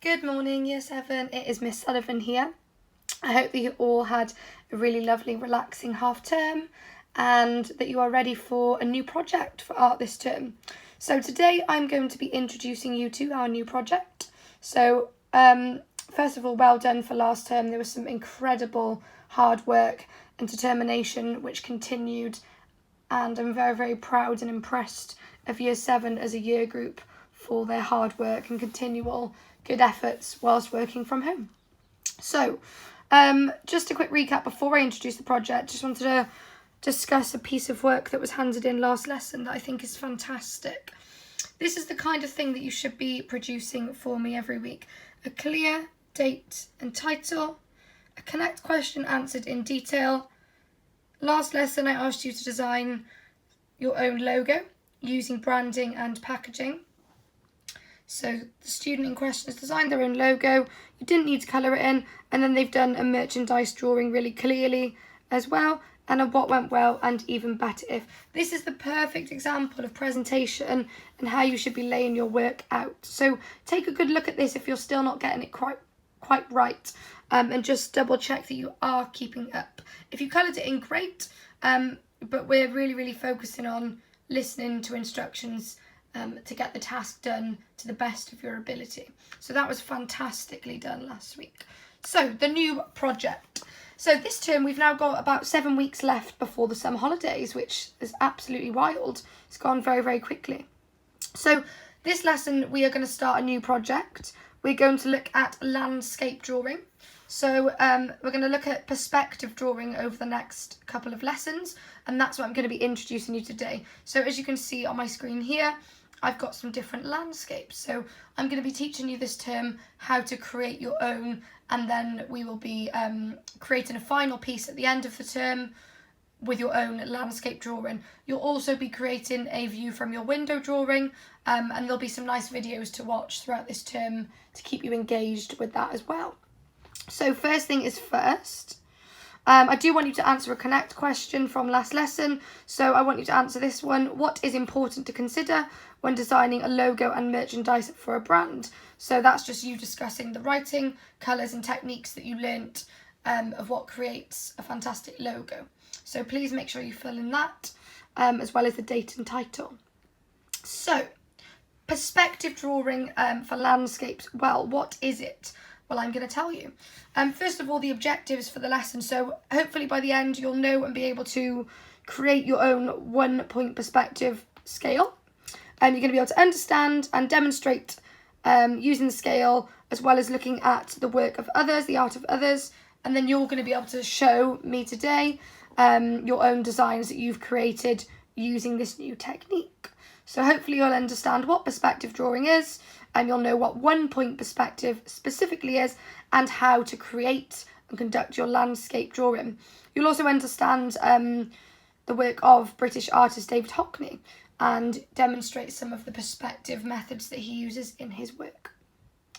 Good morning, Year 7. It is Miss Sullivan here. I hope that you all had a really lovely, relaxing half term and that you are ready for a new project for art this term. So today I'm going to be introducing you to our new project. So first of all, well done for last term. There was some incredible hard work and determination which continued, and I'm very, very proud and impressed of Year 7 as a year group for their hard work and continual good efforts whilst working from home. So, just a quick recap before I introduce the project. Just wanted to discuss a piece of work that was handed in last lesson that I think is fantastic. This is the kind of thing that you should be producing for me every week. A clear date and title, a connect question answered in detail. Last lesson I asked you to design your own logo using branding and packaging. So the student in question has designed their own logo. You didn't need to colour it in, and then they've done a merchandise drawing really clearly as well, and a what went well and even better if. This is the perfect example of presentation and how you should be laying your work out. So take a good look at this if you're still not getting it quite right, and just double check that you are keeping up. If you coloured it in, great, but we're really focusing on listening to instructions to get the task done to the best of your ability. So that was fantastically done last week. So the new project. So this term we've now got about 7 weeks left before the summer holidays, which is absolutely wild. It's gone very quickly. So this lesson we are going to start a new project. We're going to look at landscape drawing. So we're going to look at perspective drawing over the next couple of lessons, and that's what I'm going to be introducing you today. So as you can see on my screen here, I've got some different landscapes. So I'm going to be teaching you this term how to create your own, and then we will be creating a final piece at the end of the term with your own landscape drawing. You'll also be creating a view from your window drawing, and there'll be some nice videos to watch throughout this term to keep you engaged with that as well. So first thing is first. I do want you to answer a connect question from last lesson. So I want you to answer this one. What is important to consider when designing a logo and merchandise for a brand? So that's just you discussing the writing, colours and techniques that you learnt of what creates a fantastic logo. So please make sure you fill in that, as well as the date and title. So perspective drawing for landscapes. Well, what is it? Well, I'm going to tell you. First of all, the objectives for the lesson. So hopefully by the end you'll know and be able to create your own 1-point perspective scale. You're going to be able to understand and demonstrate using the scale, as well as looking at the work of others, the art of others. And then you're going to be able to show me today your own designs that you've created using this new technique. So hopefully you'll understand what perspective drawing is, and you'll know what 1-point perspective specifically is and how to create and conduct your landscape drawing. You'll also understand the work of British artist David Hockney and demonstrate some of the perspective methods that he uses in his work.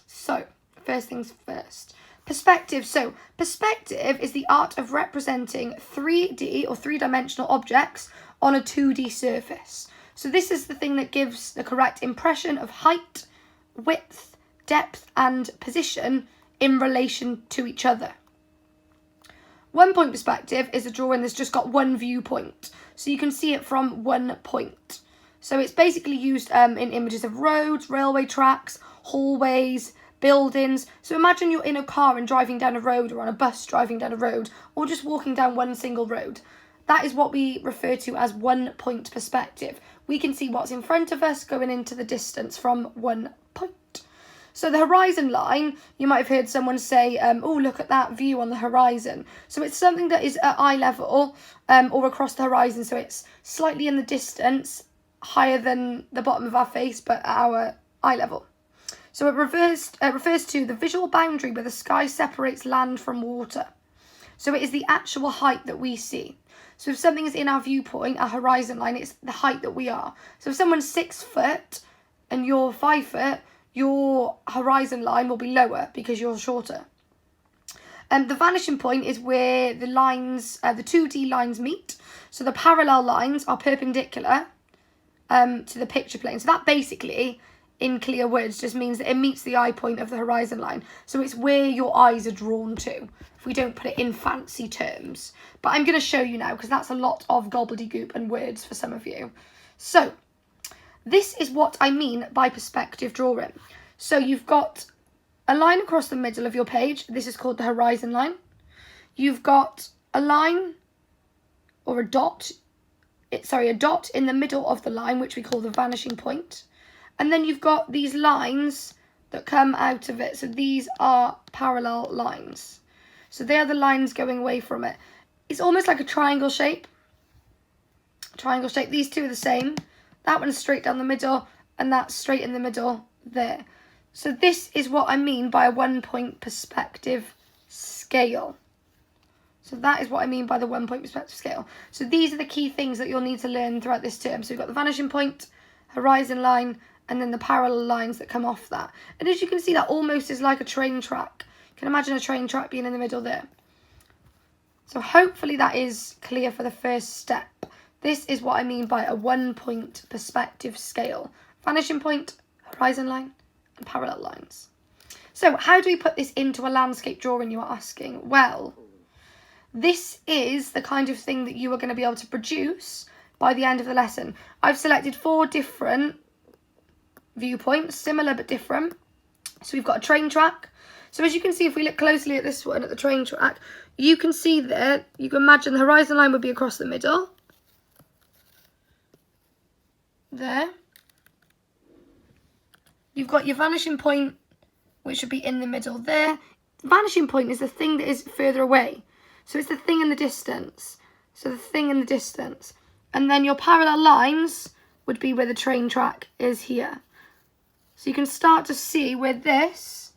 So, first things first. Perspective. So, perspective is the art of representing 3D or three-dimensional objects on a 2D surface. So this is the thing that gives the correct impression of height, width, depth and position in relation to each other. 1-point perspective is a drawing that's just got one viewpoint, so you can see it from one point. So it's basically used in images of roads, railway tracks, hallways, buildings. So imagine you're in a car and driving down a road, or on a bus driving down a road, or just walking down one single road. That is what we refer to as 1-point perspective. We can see what's in front of us going into the distance from 1 point. So the horizon line, you might have heard someone say, oh, look at that view on the horizon. So it's something that is at eye level or across the horizon. So it's slightly in the distance, higher than the bottom of our face, but at our eye level. So it refers to the visual boundary where the sky separates land from water. So it is the actual height that we see. So if something is in our viewpoint, our horizon line, it's the height that we are. So if someone's 6 foot and you're 5 foot, your horizon line will be lower because you're shorter. The vanishing point is where the lines, the 2D lines meet. So the parallel lines are perpendicular to the picture plane. So that basically in clear words just means that it meets the eye point of the horizon line. So it's where your eyes are drawn to, if we don't put it in fancy terms. But I'm going to show you now, because that's a lot of gobbledygook and words for some of you. So this is what I mean by perspective drawing. So you've got a line across the middle of your page. This is called the horizon line. You've got a line or a dot, a dot in the middle of the line, which we call the vanishing point. And then you've got these lines that come out of it. So these are parallel lines. So they are the lines going away from it. It's almost like a triangle shape. Triangle shape. These two are the same. That one's straight down the middle, and that's straight in the middle there. So this is what I mean by a 1-point perspective scale. So that is what I mean by the 1-point perspective scale. So these are the key things that you'll need to learn throughout this term. So we've got the vanishing point, horizon line, and then the parallel lines that come off that. And as you can see, that almost is like a train track. You can imagine a train track being in the middle there. So hopefully that is clear for the first step. This is what I mean by a 1-point perspective scale. Vanishing point, horizon line, and parallel lines. So how do we put this into a landscape drawing, you are asking? Well, this is the kind of thing that you are going to be able to produce by the end of the lesson. I've selected 4 different viewpoints, similar but different. So we've got a train track. So as you can see, if we look closely at this one, at the train track, you can see there, you can imagine the horizon line would be across the middle. There. You've got your vanishing point, which should be in the middle there. Vanishing point is the thing that is further away. So it's the thing in the distance. So the thing in the distance. And then your parallel lines would be where the train track is here. So you can start to see where this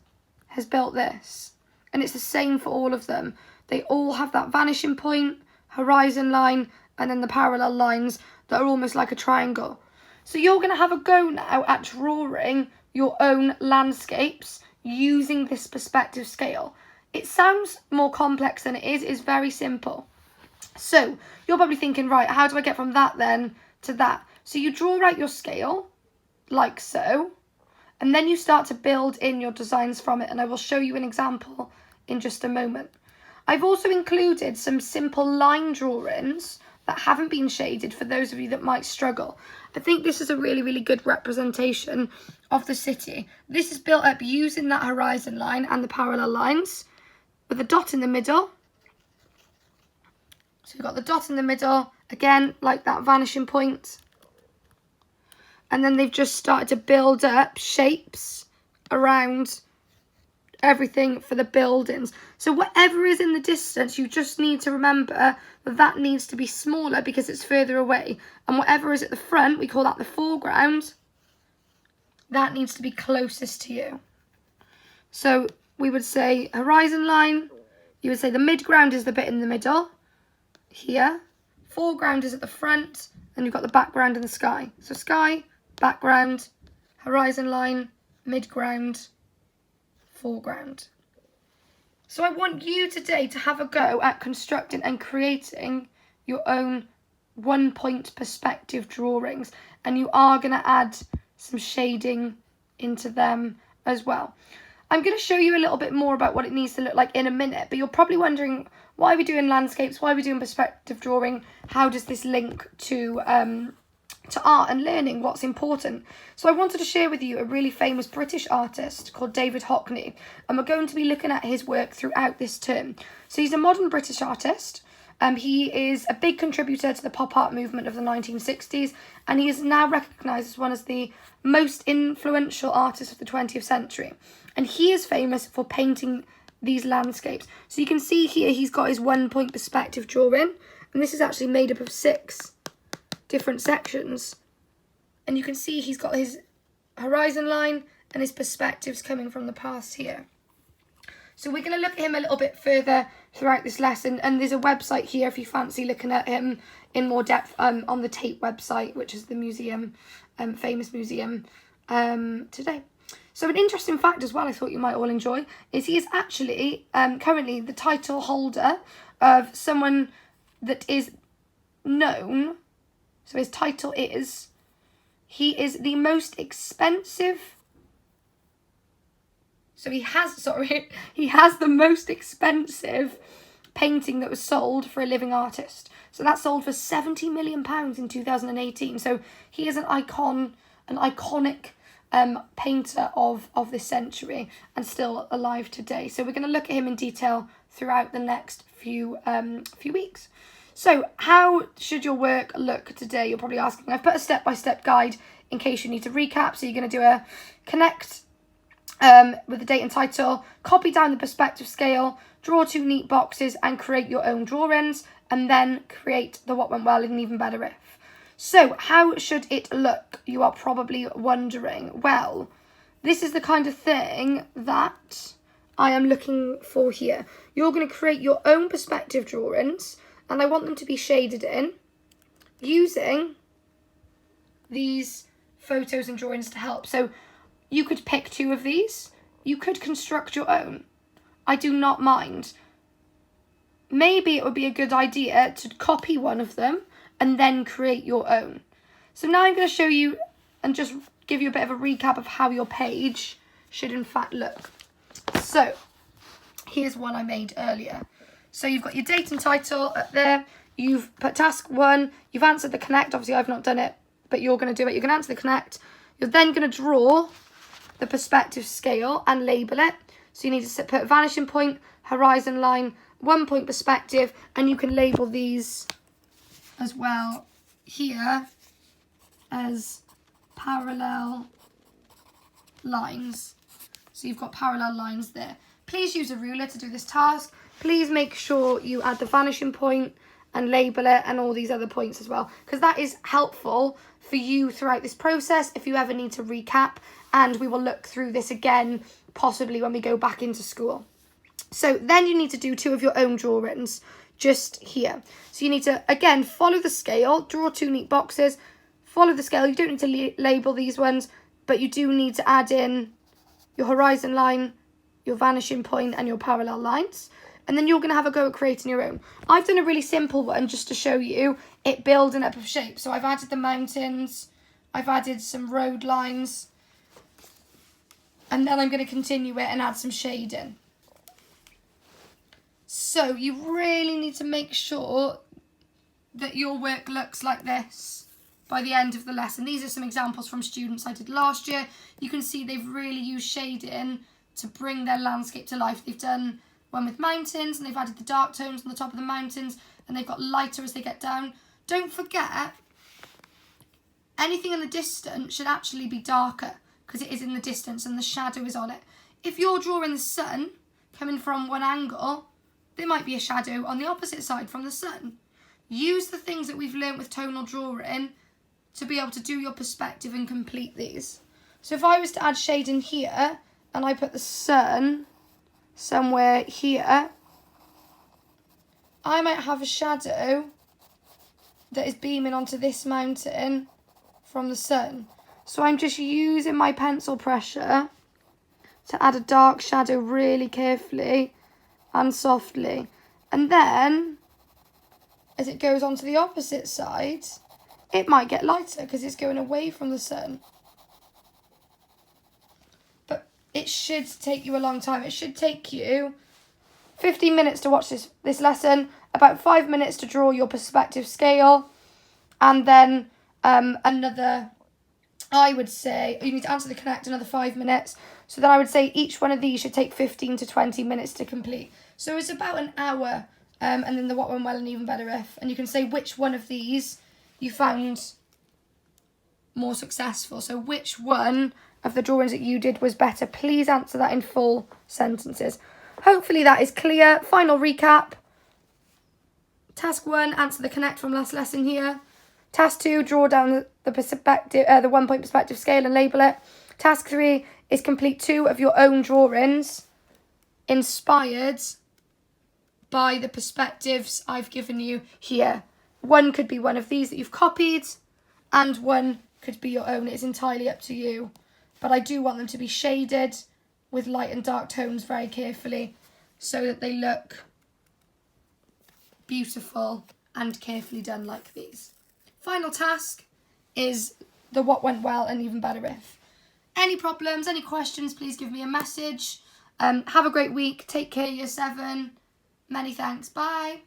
has built this. And it's the same for all of them. They all have that vanishing point, horizon line, and then the parallel lines that are almost like a triangle. So you're going to have a go now at drawing your own landscapes using this perspective scale. It sounds more complex than it is. It's very simple. So you're probably thinking, right, how do I get from that then to that? So you draw out your scale like so, and then you start to build in your designs from it. And I will show you an example in just a moment. I've also included some simple line drawings that haven't been shaded for those of you that might struggle. I think this is a really, really good representation of the city. This is built up using that horizon line and the parallel lines with a dot in the middle. So you've got the dot in the middle, again, like that vanishing point. And then they've just started to build up shapes around everything for the buildings. So whatever is in the distance, you just need to remember that that needs to be smaller because it's further away. And whatever is at the front, we call that the foreground, that needs to be closest to you. So we would say horizon line, you would say the midground is the bit in the middle, here. Foreground is at the front, and you've got the background in the sky. So sky, background, horizon line, midground, foreground. So I want you today to have a go at constructing and creating your own 1-point perspective drawings, and you are going to add some shading into them as well. I'm going to show you a little bit more about what it needs to look like in a minute, but you're probably wondering, why are we doing landscapes? Why are we doing perspective drawing? How does this link to art and learning? What's important? So I wanted to share with you a really famous British artist called David Hockney, and we're going to be looking at his work throughout this term. So he's a modern British artist. He is a big contributor to the pop art movement of the 1960s, and he is now recognised as one of the most influential artists of the 20th century. And he is famous for painting these landscapes. So you can see here he's got his 1-point perspective drawing, and this is actually made up of 6 different sections. And you can see he's got his horizon line and his perspectives coming from the past here. So we're going to look at him a little bit further throughout this lesson, and there's a website here if you fancy looking at him in more depth on the Tate website, which is the museum, famous museum today. So an interesting fact as well I thought you might all enjoy is he is actually currently the title holder of someone that is known, so his title is, he is the most expensive So he has the most expensive painting that was sold for a living artist. So that sold for £70 million in 2018. So he is an iconic painter of this century and still alive today. So we're going to look at him in detail throughout the next few weeks. So how should your work look today? You're probably asking. I've put a step-by-step guide in case you need to recap. So you're going to do a connect with the date and title, copy down the perspective scale, draw 2 neat boxes and create your own drawings, and then create the what went well and even better if. So how should it look? You are probably wondering. Well, this is the kind of thing that I am looking for here. You're going to create your own perspective drawings, and I want them to be shaded in using these photos and drawings to help. So you could pick 2 of these. You could construct your own. I do not mind. Maybe it would be a good idea to copy one of them and then create your own. So now I'm going to show you and just give you a bit of a recap of how your page should in fact look. So here's one I made earlier. So you've got your date and title up there. You've put task 1. You've answered the connect. Obviously I've not done it, but you're going to do it. You're going to answer the connect. You're then going to draw the perspective scale and label it. So you need to put vanishing point, horizon line, 1 point perspective, and you can label these as well here as parallel lines. So you've got parallel lines there. Please use a ruler to do this task. Please make sure you add the vanishing point and label it and all these other points as well, because that is helpful for you throughout this process if you ever need to recap, and we will look through this again possibly when we go back into school. So then you need to do 2 of your own drawings just here. So you need to, again, follow the scale, draw 2 neat boxes, follow the scale. You don't need to label these ones, but you do need to add in your horizon line, your vanishing point and your parallel lines. And then you're going to have a go at creating your own. I've done a really simple one just to show you it building up of shape. So I've added the mountains, I've added some road lines, and then I'm going to continue it and add some shading. So you really need to make sure that your work looks like this by the end of the lesson. These are some examples from students I did last year. You can see they've really used shading to bring their landscape to life. They've done one with mountains and they've added the dark tones on the top of the mountains, and they've got lighter as they get down. Don't forget, anything in the distance should actually be darker because it is in the distance and the shadow is on it. If you're drawing the sun coming from one angle, there might be a shadow on the opposite side from the sun. Use the things that we've learned with tonal drawing to be able to do your perspective and complete these. So if I was to add shading here and I put the sun somewhere here, I might have a shadow that is beaming onto this mountain from the sun. So I'm just using my pencil pressure to add a dark shadow really carefully and softly. And then, as it goes onto the opposite side, it might get lighter because it's going away from the sun. But it should take you a long time. It should take you 15 minutes to watch this lesson, about 5 minutes to draw your perspective scale, and then another, I would say, you need to answer the connect another 5 minutes. So then I would say each one of these should take 15 to 20 minutes to complete. So it's about an hour, and then the what went well and even better if. And you can say which one of these you found more successful. So which one of the drawings that you did was better? Please answer that in full sentences. Hopefully that is clear. Final recap. Task 1, answer the connect from last lesson here. Task 2, draw down the perspective, the 1 point perspective scale and label it. Task 3 is complete 2 of your own drawings inspired by the perspectives I've given you here. One could be one of these that you've copied, and one could be your own. It's entirely up to you. But I do want them to be shaded with light and dark tones very carefully so that they look beautiful and carefully done like these. Final task is the what went well and even better if. Any problems, any questions, please give me a message. Have a great week. Take care, Year 7. Many thanks. Bye.